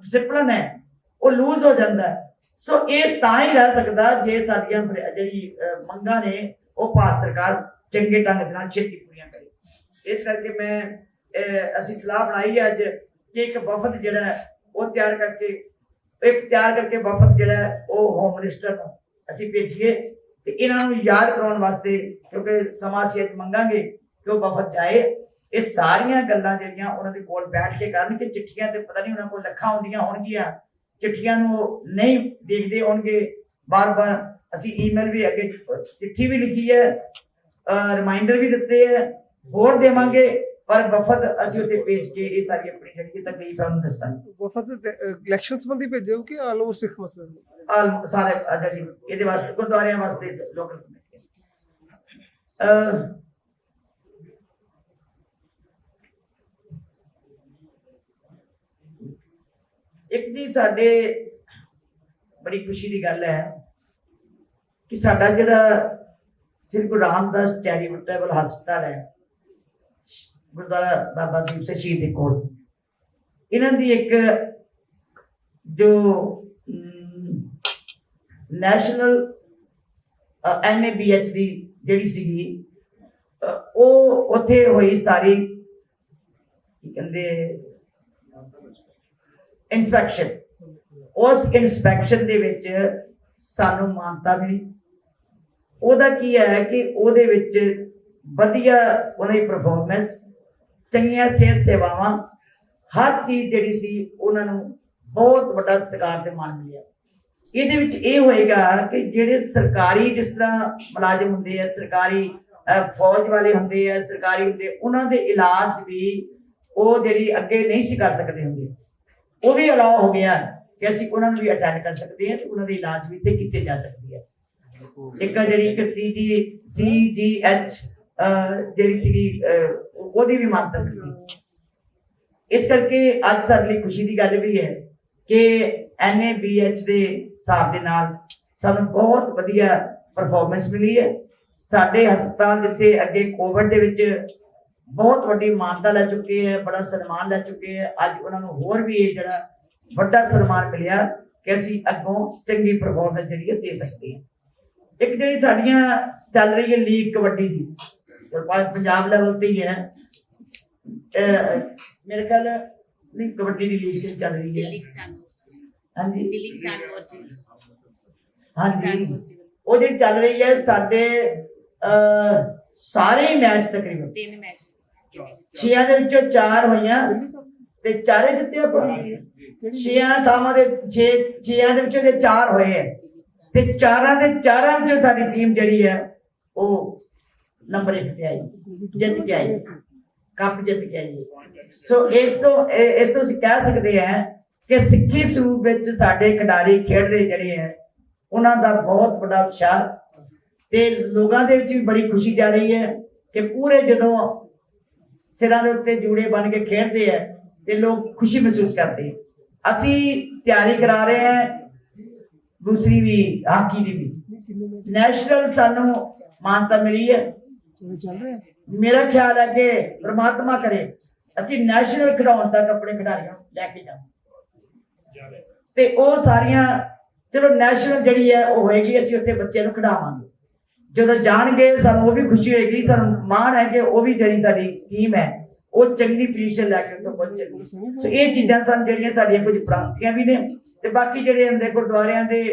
ਡਿਸਪਲਿਨ ਹੈ ਉਹ ਲੂਜ਼ ਹੋ ਜਾਂਦਾ ਹੈ। ਸੋ ਇਹ ਤਾਂ ਹੀ ਰਹਿ ਸਕਦਾ ਜੇ ਸਾਡੀਆਂ ਜਿਹੜੀ ਮੰਗਾਂ ਨੇ ਉਹ ਭਾਰਤ ਸਰਕਾਰ ਚੰਗੇ ਢੰਗ ਦੇ ਨਾਲ ਛੇਤੀ ਪੂਰੀਆਂ ਕਰੇ। ਇਸ ਕਰਕੇ ਮੈਂ ਅਸੀਂ ਸਲਾਹ ਬਣਾਈ ਹੈ ਅੱਜ ਕਿ ਇੱਕ ਵਫਦ ਜਿਹੜਾ ਹੈ ਉਹ ਤਿਆਰ ਕਰਕੇ ਵਫਦ ਜਿਹੜਾ ਹੈ ਉਹ ਹੋਮ ਮਿਨਿਸਟਰ ਨੂੰ ਅਸੀਂ ਭੇਜੀਏ ਤੇ ਇਹਨਾਂ ਨੂੰ ਯਾਦ ਕਰਾਉਣ ਵਾਸਤੇ, ਕਿਉਂਕਿ ਸਮਾਂ ਅਸੀਂ ਅੱਜ ਮੰਗਾਂਗੇ ਕਿ ਉਹ ਵਫਦ ਜਾਏ। ਇਹ ਸਾਰੀਆਂ ਗੱਲਾਂ ਜਿਹੜੀਆਂ ਉਹਨਾਂ ਦੇ ਕੋਲ ਬੈਠ ਕੇ ਕਰਨ ਕਿ ਚਿੱਠੀਆਂ ਤੇ ਪਤਾ ਨਹੀਂ ਉਹਨਾਂ ਕੋਲ ਲੱਖਾਂ ਹੁੰਦੀਆਂ ਹੋਣਗੀਆਂ, ਚਿੱਠੀਆਂ ਨੂੰ ਨਹੀਂ ਦੇਖਦੇ ਹੋਣਗੇ ਬਾਰ-ਬਾਰ। ਅਸੀਂ ਈਮੇਲ ਵੀ ਅੱਗੇ ਚਿੱਠੀ ਵੀ ਲਿਖੀ ਹੈ, ਰਿਮਾਈਂਡਰ ਵੀ ਦਿੱਤੇ ਹੈ, ਹੋਰ ਦੇਵਾਂਗੇ, ਪਰ ਵਫਦ ਅਸੀਂ ਉੱਥੇ ਭੇਜ ਕੇ ਇਹ ਸਾਰੀ ਆਪਣੀ ਜਿਹੜੀ ਤਕਲੀਫ ਹੈ ਉਹਨੂੰ ਦੱਸਾਂਗੇ। ਵਫਦ ਇਲੈਕਸ਼ਨ ਸੰਬੰਧੀ ਭੇਜੋ ਕਿ ਆਲ ਓਵਰ ਸਿੱਖ ਮਸਲੇ ਸਾਰੇ ਜਿਹੜੀ ਇਹਦੇ ਵਾਸਤੇ ਗੁਰਦੁਆਰਿਆਂ ਵਾਸਤੇ ਲੋਕ ਇੱਕ ਜੀ ਸਾਡੇ ਬੜੀ ਖੁਸ਼ੀ ਦੀ ਗੱਲ ਹੈ ਕਿ ਸਾਡਾ ਜਿਹੜਾ ਸ੍ਰੀ ਗੁਰੂ ਰਾਮਦਾਸ ਚੈਰੀਟੇਬਲ ਹਸਪਤਾਲ ਹੈ ਗੁਰਦੁਆਰਾ ਬਾਬਾ ਦੀਪ ਸਿੰਘ ਸ਼ਹੀਦ ਦੇ ਕੋਲ, ਇਹਨਾਂ ਦੀ ਇੱਕ ਜੋ ਨੈਸ਼ਨਲ NABH ਦੀ ਜਿਹੜੀ ਸੀਗੀ ਉਹ ਉੱਥੇ ਹੋਈ ਸਾਰੀ ਕੀ ਕਹਿੰਦੇ ਇੰਸਪੈਕਸ਼ਨ, ਉਸ ਇੰਸਪੈਕਸ਼ਨ ਦੇ ਵਿੱਚ ਸਾਨੂੰ ਮਾਨਤਾ ਮਿਲੀ। ਉਹਦਾ ਕੀ ਹੈ ਕਿ ਉਹਦੇ ਵਿੱਚ ਵਧੀਆ ਉਹਨਾਂ ਦੀ ਪਰਫਾਰਮੈਂਸ, ਚੰਗੀਆਂ ਸਿਹਤ ਸੇਵਾਵਾਂ, ਹਰ ਚੀਜ਼ ਜਿਹੜੀ ਸੀ ਉਹਨਾਂ ਨੂੰ ਬਹੁਤ ਵੱਡਾ ਸਤਿਕਾਰ ਤੇ ਮਾਣ ਮਿਲਿਆ। ਇਹਦੇ ਵਿੱਚ ਇਹ ਹੋਏਗਾ ਕਿ ਜਿਹੜੇ ਸਰਕਾਰੀ ਜਿਸ ਤਰ੍ਹਾਂ ਮੁਲਾਜ਼ਮ ਹੁੰਦੇ ਆ, ਸਰਕਾਰੀ ਫੌਜ ਵਾਲੇ ਹੁੰਦੇ ਆ, ਸਰਕਾਰੀ ਹੁੰਦੇ, ਉਹਨਾਂ ਦੇ ਇਲਾਜ ਵੀ ਉਹ ਜਿਹੜੀ ਅੱਗੇ ਨਹੀਂ ਸੀ ਕਰ ਸਕਦੇ ਹੁੰਦੇ, ਉਹ ਵੀ ਅਲਾਉ ਹੋ ਗਿਆ ਕਿ ਅਸੀਂ ਉਹਨਾਂ ਨੂੰ ਵੀ ਅਟੈਂਡ ਕਰ ਸਕਦੇ ਹਾਂ ਤੇ ਉਹਨਾਂ ਦੇ ਇਲਾਜ ਵੀ ਇੱਥੇ ਕੀਤੇ ਜਾ ਸਕਦੇ ਆ। ਇੱਕ ਜਿਹੜੀ CGH ਜਿਹੜੀ ਸੀਗੀ ਉਹਦੀ ਵੀ ਮਾਨਤਾ ਮਿਲੀ। ਇਸ ਕਰਕੇ ਅੱਜ ਸਾਡੇ ਲਈ ਖੁਸ਼ੀ ਦੀ ਗੱਲ ਵੀ ਹੈ ਕਿ NABH ਦੇ ਹਿਸਾਬ ਦੇ ਨਾਲ ਸਾਨੂੰ ਬਹੁਤ ਵਧੀਆ ਪਰਫਾਰਮੈਂਸ ਮਿਲੀ ਹੈ। ਸਾਡੇ ਹਸਪਤਾਲ ਜਿੱਥੇ ਅੱਗੇ ਕੋਵਿਡ ਦੇ ਵਿੱਚ ਬਹੁਤ ਵੱਡੀ ਮਾਨਤਾ ਲੈ ਚੁੱਕੇ ਹੈ, ਬੜਾ ਸਨਮਾਨ ਲੈ ਚੁੱਕੇ ਹੈ, ਅੱਜ ਉਹਨਾਂ ਨੂੰ ਹੋਰ ਵੀ ਇਹ ਜਿਹੜਾ ਵੱਡਾ ਸਨਮਾਨ ਮਿਲਿਆ ਕਿ ਅਸੀਂ ਅੱਗੋਂ ਚੰਗੀ ਪਰਫਾਰਮੈਂਸ ਜਿਹੜੀ ਹੈ ਦੇ ਸਕਦੇ ਹਾਂ। ਇੱਕ ਜਿਹੜੀ ਸਾਡੀਆਂ ਚੱਲ ਰਹੀ ਹੈ ਲੀਗ ਕਬੱਡੀ ਦੀ, ਪੰਜਾਬ ਲੈਵਲ ਤੇ ਹੀ ਹੈ, ਮੇਰੇ ਖਿਆਲ ਲੀਗ ਕਬੱਡੀ ਦੀ ਲੀਗ ਚੱਲ ਰਹੀ ਹੈ। ਹਾਂਜੀ ਹਾਂਜੀ, ਉਹ ਜਿਹੜੀ ਚੱਲ ਰਹੀ ਹੈ ਸਾਡੇ ਸਾਰੇ ਮੈਚ ਤਕਰੀਬਨ 6 ਦੇ ਵਿੱਚੋਂ 4 ਹੋਈਆਂ ਤੇ 4 ਜਿੱਤੇ ਆਪਾਂ 6 ਥਾਵਾਂ ਦੇ 6 ਦੇ ਵਿੱਚੋਂ 4 ਹੋਏ ਹੈ ਤੇ 4 ਦੇ 4 ਵਿੱਚੋਂ ਸਾਡੀ ਟੀਮ ਜਿਹੜੀ ਹੈ ਉਹ ਨੰਬਰ 1 ਤੇ ਆਈ, ਜਿੱਤ ਕੇ ਆਈ, ਕੱਪ ਜਿੱਤ ਕੇ ਆਈ। ਸੋ ਇਸ ਤੋਂ ਅਸੀਂ ਕਹਿ ਸਕਦੇ ਹਾਂ ਕਿ ਸਿੱਖੀ ਸਰੂਪ ਵਿੱਚ ਸਾਡੇ ਖਿਡਾਰੀ ਖੇਡਦੇ ਜਿਹੜੇ ਹੈ ਉਹਨਾਂ ਦਾ ਬਹੁਤ ਵੱਡਾ ਉਤਸ਼ਾਹ ਤੇ ਲੋਕਾਂ ਦੇ ਵਿੱਚ ਵੀ ਬੜੀ ਖੁਸ਼ੀ ਜਾ ਰਹੀ ਹੈ ਕਿ ਪੂਰੇ ਜਦੋਂ ਸਿਰਾਂ ਦੇ ਉੱਤੇ ਜੂੜੇ ਬਣ ਕੇ ਖੇਡਦੇ ਹੈ ਤੇ ਲੋਕ ਖੁਸ਼ੀ ਮਹਿਸੂਸ ਕਰਦੇ ਹੈ। ਅਸੀਂ ਤਿਆਰੀ ਕਰਾ ਰਹੇ ਹਾਂ ਦੂਸਰੀ ਵੀ ਹਾਕੀ ਦੀ ਵੀ, ਨੈਸ਼ਨਲ ਸਾਨੂੰ ਮਾਨਤਾ ਮਿਲੀ ਹੈ। ਮੇਰਾ ਖਿਆਲ ਹੈ ਕਿ ਪ੍ਰਮਾਤਮਾ ਕਰੇ ਅਸੀਂ ਨੈਸ਼ਨਲ ਖਿਡਾਉਣ ਤੱਕ ਆਪਣੇ ਖਿਡਾਰੀਆਂ ਨੂੰ ਲੈ ਕੇ ਜਾਵਾਂਗੇ ਤੇ ਉਹ ਸਾਰੀਆਂ ਚਲੋ ਨੈਸ਼ਨਲ ਜਿਹੜੀ ਹੈ ਉਹ ਹੋਏਗੀ, ਅਸੀਂ ਉੱਥੇ ਬੱਚਿਆਂ ਨੂੰ ਖਿਡਾਵਾਂਗੇ। ਜਦੋਂ ਜਾਣਗੇ ਸਾਨੂੰ ਉਹ ਵੀ ਖੁਸ਼ੀ ਹੋਏਗੀ, ਸਾਨੂੰ ਮਾਣ ਹੈ ਕਿ ਉਹ ਵੀ ਜਿਹੜੀ ਸਾਡੀ ਟੀਮ ਹੈ ਉਹ ਚੰਗੀ ਪੋਜੀਸ਼ਨ ਲੈ ਕੇ ਉੱਥੇ ਪਹੁੰਚੇਗੀ। ਸੋ ਇਹ ਚੀਜ਼ਾਂ ਸਨ ਜਿਹੜੀਆਂ ਸਾਡੀਆਂ ਕੁਝ ਪ੍ਰਾਪਤੀਆਂ ਵੀ ਨੇ ਤੇ ਬਾਕੀ ਜਿਹੜੇ ਹੁੰਦੇ ਗੁਰਦੁਆਰਿਆਂ ਦੇ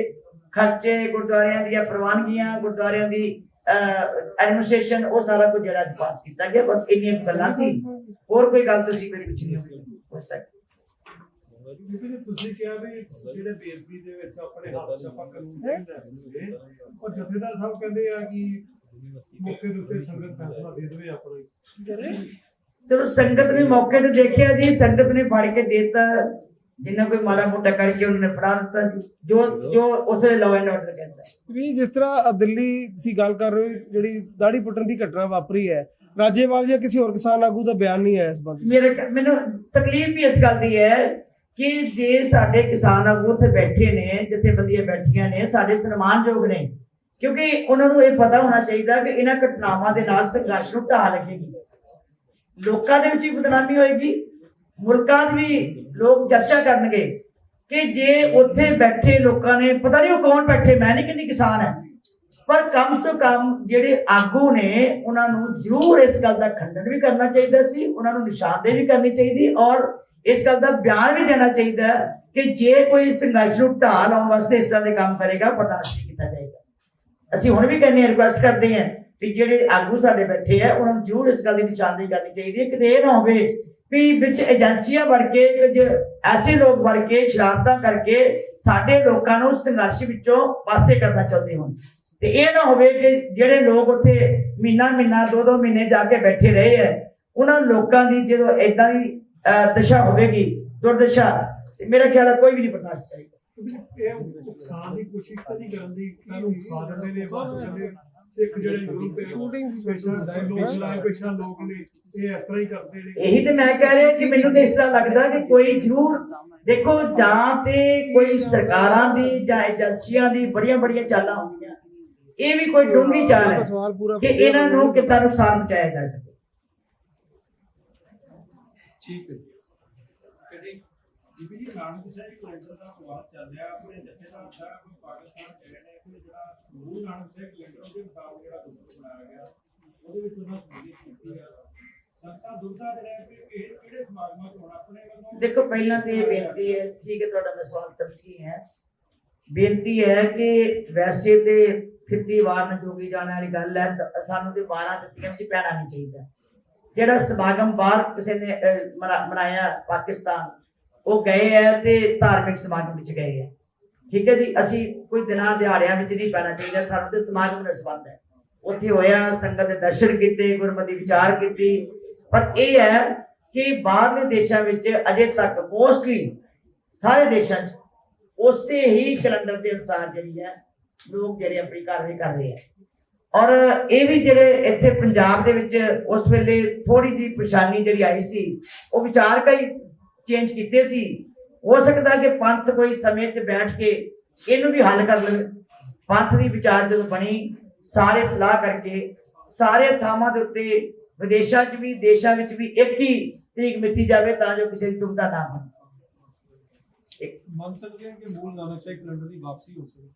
ਖਰਚੇ, ਗੁਰਦੁਆਰਿਆਂ ਦੀਆਂ ਪ੍ਰਵਾਨਗੀਆਂ, ਗੁਰਦੁਆਰਿਆਂ ਦੀ ਐਡਮਿਨਿਸਟ੍ਰੇਸ਼ਨ, ਉਹ ਸਾਰਾ ਕੁਝ ਜਿਹੜਾ ਅੱਜ ਪਾਸ ਕੀਤਾ ਗਿਆ। ਬਸ ਇੰਨੀਆਂ ਗੱਲਾਂ ਸੀ, ਹੋਰ ਕੋਈ ਗੱਲ ਤੁਸੀਂ ਕੋਈ ਪੁੱਛਣੀ ਹੋਵੇ ਉਸ ਤੱਕ। ਤੁਸੀਂ ਕਿਹਾ ਵੀ ਜਿਹੜੇ ਬੇਅਦਬੀ ਦੇ ਵਿੱਚ ਆਪਣੇ ਹੱਥ ਛਾਪਾ ਕਰਨ ਚਾਹੀਦਾ, ਉਹ ਜਥੇਦਾਰ ਸਾਹਿਬ ਕਹਿੰਦੇ ਆ ਕਿ ਮੌਕੇ ਦੇ ਉੱਤੇ ਸੰਗਤ ਫੈਸਲਾ ਦੇ ਦੇਵੇ ਆਪਣਾ। ਚਲੋ ਸੰਗਤ ਨੇ ਮੌਕੇ ਤੇ ਦੇਖਿਆ ਜੀ, ਸੰਗਤ ਨੇ ਫੜ ਕੇ ਦੇਤਾ, ਜਿੰਨਾ ਕੋਈ ਮਾੜਾ ਮੋਟਾ ਕਰਕੇ ਉਹਨਾਂ ਨੇ ਫੜਾ ਦਿੱਤਾ ਜੀ, ਜੋ ਉਸੇ ਲਾਅ ਐਂਡ ਆਰਡਰ ਕਹਿੰਦਾ ਵੀ। ਜਿਸ ਤਰ੍ਹਾਂ ਦਿੱਲੀ ਸੀ ਗੱਲ ਕਰ ਰਹੇ ਹੋ, ਜਿਹੜੀ ਦਾੜੀ ਪੁੱਟਣ ਦੀ ਘਟਨਾ ਵਾਪਰੀ ਹੈ, ਰਾਜੇਵਾਲ ਜਾਂ ਕਿਸੇ ਹੋਰ ਕਿਸਾਨ ਆਗੂ ਦਾ ਬਿਆਨ ਨਹੀਂ ਆਇਆ ਇਸ ਬਾਰੇ। ਮੈਨੂੰ ਤਕਲੀਫ ਵੀ ਇਸ ਗੱਲ ਦੀ ਹੈ ਕਿ ਜੇ ਸਾਡੇ ਕਿਸਾਨ ਆਗੂ ਉੱਥੇ ਬੈਠੇ ਨੇ, ਜਥੇਬੰਦੀਆਂ ਬੈਠੀਆਂ ਨੇ, ਸਾਡੇ ਸਨਮਾਨਯੋਗ ਨੇ, ਕਿਉਂਕਿ ਉਹਨਾਂ ਨੂੰ ਇਹ ਪਤਾ ਹੋਣਾ ਚਾਹੀਦਾ ਕਿ ਇਹਨਾਂ ਘਟਨਾਵਾਂ ਦੇ ਨਾਲ ਸੰਘਰਸ਼ ਨੂੰ ਢਾਹ ਲੱਗੇਗੀ, ਲੋਕਾਂ ਦੇ ਵਿੱਚ ਵੀ ਬਦਨਾਮੀ ਹੋਏਗੀ, ਮੁਲਕਾਂ ਦੀ ਵੀ ਲੋਕ ਚਰਚਾ ਕਰਨਗੇ ਕਿ ਜੇ ਉੱਥੇ ਬੈਠੇ ਲੋਕਾਂ ਨੇ, ਪਤਾ ਨਹੀਂ ਉਹ ਕੌਣ ਬੈਠੇ, ਮੈਂ ਨਹੀਂ ਕਹਿੰਦੀ ਕਿਸਾਨ ਹੈ, ਪਰ ਕਮ ਸੇ ਕਮ ਜਿਹੜੇ ਆਗੂ ਨੇ ਉਹਨਾਂ ਨੂੰ ਜ਼ਰੂਰ ਇਸ ਗੱਲ ਦਾ ਖੰਡਨ ਵੀ ਕਰਨਾ ਚਾਹੀਦਾ ਸੀ, ਉਹਨਾਂ ਨੂੰ ਨਿਸ਼ਾਨਦੇਹੀ ਵੀ ਕਰਨੀ ਚਾਹੀਦੀ ਔਰ ਇਸ ਗੱਲ ਦਾ ਬਿਆਨ ਵੀ ਦੇਣਾ ਚਾਹੀਦਾ ਕਿ ਜੇ ਕੋਈ ਸੰਘਰਸ਼ ਨੂੰ ਢਾਹ ਲਾਉਣ ਵਾਸਤੇ ਇਸ ਤਰ੍ਹਾਂ ਦੇ ਕੰਮ ਕਰੇਗਾ ਬਰਦਾਸ਼ਤ ਨਹੀਂ ਕੀਤਾ ਜਾਏਗਾ। ਅਸੀਂ ਹੁਣ ਵੀ ਕਹਿੰਦੇ ਹਾਂ, ਰਿਕੁਐਸਟ ਕਰਦੇ ਹਾਂ ਕਿ ਜਿਹੜੇ ਆਗੂ ਸਾਡੇ ਬੈਠੇ ਆ ਉਹਨਾਂ ਨੂੰ ਜ਼ਰੂਰ ਇਸ ਗੱਲ ਦੀ ਨਿਸ਼ਾਨਦੇਹੀ ਕਰਨੀ ਚਾਹੀਦੀ ਹੈ, ਕਿਤੇ ਇਹ ਨਾ ਹੋਵੇ ਵੀ ਵਿੱਚ ਏਜੰਸੀਆਂ ਵੜ ਕੇ, ਕੁਝ ਐਸੇ ਲੋਕ ਵੜ ਕੇ ਸ਼ਰਾਰਤਾਂ ਕਰਕੇ ਸਾਡੇ ਲੋਕਾਂ ਨੂੰ ਸੰਘਰਸ਼ ਵਿੱਚੋਂ ਪਾਸੇ ਕਰਨਾ ਚਾਹੁੰਦੇ ਹੋਣ। ਤੇ ਇਹ ਨਾ ਹੋਵੇ ਕਿ ਜਿਹੜੇ ਲੋਕ ਉੱਥੇ ਮਹੀਨਾ 2-2 ਮਹੀਨੇ ਜਾ ਕੇ ਬੈਠੇ ਰਹੇ ਹੈ, ਉਹਨਾਂ ਲੋਕਾਂ ਦੀ ਜਦੋਂ ਏਦਾਂ ਦੀ ਦਸ਼ਾ ਹੋਵੇਗੀ, ਦੁਰਦਸ਼ਾ, ਤੇ ਮੇਰਾ ਖਿਆਲ ਹੈ ਕੋਈ ਵੀ ਨਹੀਂ ਬਰਦਾਸ਼ਤ ਕਰੇਗਾ। ਇਹ ਨੁਕਸਾਨ ਦੀ ਕੋਸ਼ਿਸ਼ ਤਾਂ ਨਹੀਂ ਕਰਨ ਦੀ, ਇਹਨਾਂ ਨੂੰ ਨੁਕਸਾਨ ਦਿੰਦੇ ਨੇ, ਬਾਅਦ ਕਹਿੰਦੇ ਸਿੱਖ ਜਿਹੜੇ ਗਰੁੱਪ ਪੇਸ਼ਾ ਲੋਕ ਨੇ ਇਹ ਇਸ ਤਰ੍ਹਾਂ ਹੀ ਕਰਦੇ ਨੇ। ਇਹੀ ਤੇ ਮੈਂ ਕਹਿ ਰਿਹਾ ਕਿ ਮੈਨੂੰ ਤਾਂ ਇਸ ਤਰ੍ਹਾਂ ਲੱਗਦਾ ਕਿ ਕੋਈ ਜ਼ਰੂਰ ਦੇਖੋ, ਜਾਂ ਤੇ ਕੋਈ ਸਰਕਾਰਾਂ ਦੀ ਜਾਂ ਏਜੰਸੀਆਂ ਦੀ ਬੜੀਆਂ ਚਾਲਾਂ ਹੁੰਦੀਆਂ, ਇਹ ਵੀ ਕੋਈ ਡੂੰਘੀ ਚਾਲ ਹੈ ਕਿ ਇਹਨਾਂ ਨੂੰ ਕਿੰਨਾ ਨੁਕਸਾਨ ਪਹੁੰਚਾਇਆ ਜਾ ਸਕੇ। ਠੀਕ ਹੈ ਕਦੇ ਬੀਬੀ ਜੀ ਨਾਨਕ ਸਾਹਿਬ ਕੈਲੰਡਰ ਦਾ ਪ੍ਰਵਾਦ ਚੱਲ ਰਿਹਾ, ਆਪਣੇ ਜਥੇਦਾਰ ਸਾਹਿਬ ਪਾਕਿਸਤਾਨ ਗਏ ਨੇ ਕਿ ਜਿਹੜਾ ਗੁਰੂ ਨਾਨਕ ਸਾਹਿਬ ਕੈਲੰਡਰ ਦੇ ਮੁਤਾਬਕ ਜਿਹੜਾ ਗੁਰਪੁਰਬ ਬਣਾਇਆ ਗਿਆ ਉਹਦੇ ਵਿੱਚ ਉਹਨਾਂ ਸੰਗੀਤ ਕੀਤੀ ਆ, ਸੰਤਾਂ ਦੁਰਦਾ ਜਿਹੜਾ ਕਿ ਕਿਹੜੇ ਸਮਾਗਮਾਂ ਤੋਂ ਆਪਣੇ ਵੱਲੋਂ। ਦੇਖੋ ਪਹਿਲਾਂ ਤੇ ਇਹ ਬੇਨਤੀ ਹੈ, ਠੀਕ ਹੈ ਤੁਹਾਡਾ ਮੈਂ ਸਵਾਲ ਸਮਝ ਗਈ ਹੈ, ਬੇਨਤੀ ਹੈ ਕਿ ਵੈਸੇ ਤੇ ਫਿੱਤੀ ਵਾਰ ਨਾਲ ਜੋਗੀ ਜਾਣ ਵਾਲੀ ਗੱਲ ਹੈ, ਸਾਨੂੰ ਤੇ 12 ਦਿੱਤੀਆਂ ਵਿੱਚ ਪੈਣਾ ਨਹੀਂ ਚਾਹੀਦਾ। ਜਿਹੜਾ ਸਮਾਗਮ ਬਾਹਰ ਕਿਸੇ ਨੇ ਮਨਾਇਆ ਪਾਕਿਸਤਾਨ, ਉਹ ਗਏ ਹੈ ਤੇ ਧਾਰਮਿਕ ਸਮਾਗਮ ਵਿੱਚ ਗਏ ਹੈ, ਠੀਕ ਹੈ ਜੀ। ਅਸੀਂ ਕੋਈ ਦਿਨਾਂ ਦਿਹਾੜਿਆਂ ਵਿੱਚ ਨਹੀਂ ਪੈਣਾ ਚਾਹੀਦਾ, ਸਾਨੂੰ ਤੇ ਸਮਾਗਮ ਨਾਲ ਸੰਬੰਧ ਹੈ, ਉੱਥੇ ਹੋਇਆ, ਸੰਗਤ ਦੇ ਦਰਸ਼ਨ ਕੀਤੇ, ਗੁਰਮਤਿ ਵਿਚਾਰ ਕੀਤੀ। ਪਰ ਇਹ ਹੈ ਕਿ ਬਾਹਰਲੇ ਦੇਸ਼ਾਂ ਵਿੱਚ ਅਜੇ ਤੱਕ ਮੋਸਟਲੀ ਸਾਰੇ ਦੇਸ਼ਾਂ 'ਚ ਉਸੇ ਹੀ ਕੈਲੰਡਰ ਦੇ ਅਨੁਸਾਰ ਜਿਹੜੀ ਹੈ ਲੋਕ ਜਿਹੜੇ ਆਪਣੀ ਕਾਰਵਾਈ ਕਰ ਰਹੇ ਹੈ। ਔਰ ਇਹ ਵੀ ਜਿਹੜੇ ਇੱਥੇ ਪੰਜਾਬ ਦੇ ਵਿੱਚ ਉਸ ਵੇਲੇ ਥੋੜੀ ਜਿਹੀ ਪਰੇਸ਼ਾਨੀ ਜਿਹੜੀ ਆਈ ਸੀ, ਉਹ ਵਿਚਾਰ ਕਈ ਚੇਂਜ ਕੀਤੇ ਸੀ। ਹੋ ਸਕਦਾ ਕਿ ਪੰਥ ਕੋਈ ਸਮੇਂ 'ਚ ਬੈਠ ਕੇ ਇਹਨੂੰ ਵੀ ਹੱਲ ਕਰ ਲਵੇ। ਪੰਥ ਦੀ ਵਿਚਾਰ ਜਦੋਂ ਬਣੀ, ਸਾਰੇ ਸਲਾਹ ਕਰਕੇ ਸਾਰੇ ਥਾਵਾਂ ਦੇ ਉੱਤੇ ਵਿਦੇਸ਼ਾਂ 'ਚ ਵੀ ਦੇਸ਼ਾਂ ਵਿੱਚ ਵੀ ਇੱਕ ਹੀ ਤਰੀਕ ਮਿੱਥੀ ਜਾਵੇ ਤਾਂ ਜੋ ਕਿਸੇ ਦੀ ਦੁਬਿਧਾ ਨਾ ਬਣੇ। ਮੰਨ ਸਕਦੇ ਹਾਂ ਕਿ ਮੂਲ ਨਾਨਕ ਸਾਹਿਬ ਕੈਲੰਡਰ ਦੀ ਵਾਪਸੀ ਹੋ ਸਕਦੀ।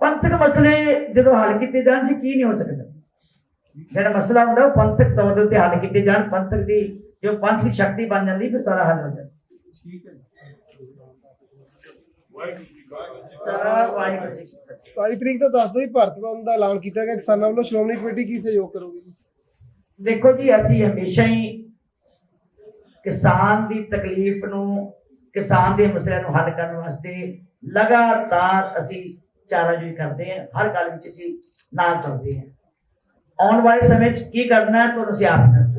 ਪੰਥਕ ਮਸਲੇ ਜਦੋਂ ਹੱਲ ਕੀਤੇ ਜਾਣ ਜੀ ਕੀ ਨਹੀਂ ਹੋ ਸਕਦਾ। ਜਿਹੜਾ ਮਸਲਾ ਹੁੰਦਾ ਉਹ ਪੰਥਕ ਤੌਰ ਦੇ ਉੱਤੇ ਹੱਲ ਕੀਤੇ ਜਾਣ, ਪੰਥਕ ਦੀ ਜੋ ਪੰਥ ਦੀ ਸ਼ਕਤੀ ਬਣ ਜਾਂਦੀ ਫਿਰ ਸਾਰਾ ਹੱਲ ਹੋ ਜਾਂਦਾ। ਠੀਕ ਹੈ। 27 ਤਰੀਕ ਤਾਂ ਦੱਸ ਦਿਓ ਜੀ, ਭਾਰਤ ਬੰਦ ਦਾ ਐਲਾਨ ਕੀਤਾ ਗਿਆ ਕਿਸਾਨਾਂ ਵੱਲੋਂ, ਸ਼੍ਰੋਮਣੀ ਕਮੇਟੀ ਕੀ ਸਹਿਯੋਗ ਕਰੋਗੇ ਜੀ? ਦੇਖੋ ਜੀ, ਅਸੀਂ ਹਮੇਸ਼ਾ ਹੀ ਕਿਸਾਨ ਦੀ ਤਕਲੀਫ ਨੂੰ, ਕਿਸਾਨ ਦੇ ਮਸਲਿਆਂ ਨੂੰ ਹੱਲ ਕਰਨ ਵਾਸਤੇ ਲਗਾਤਾਰ ਅਸੀਂ ਚਾਰਾਜੋਈ ਕਰਦੇ ਹਾਂ, ਹਰ ਗੱਲ ਵਿੱਚ ਅਸੀਂ ਨਾਲ ਤੁਰਦੇ ਹਾਂ। ਆਉਣ ਵਾਲੇ ਸਮੇਂ 'ਚ ਕੀ ਕਰਨਾ ਹੈ ਤੁਹਾਨੂੰ ਅਸੀਂ ਆਪ ਦੱਸ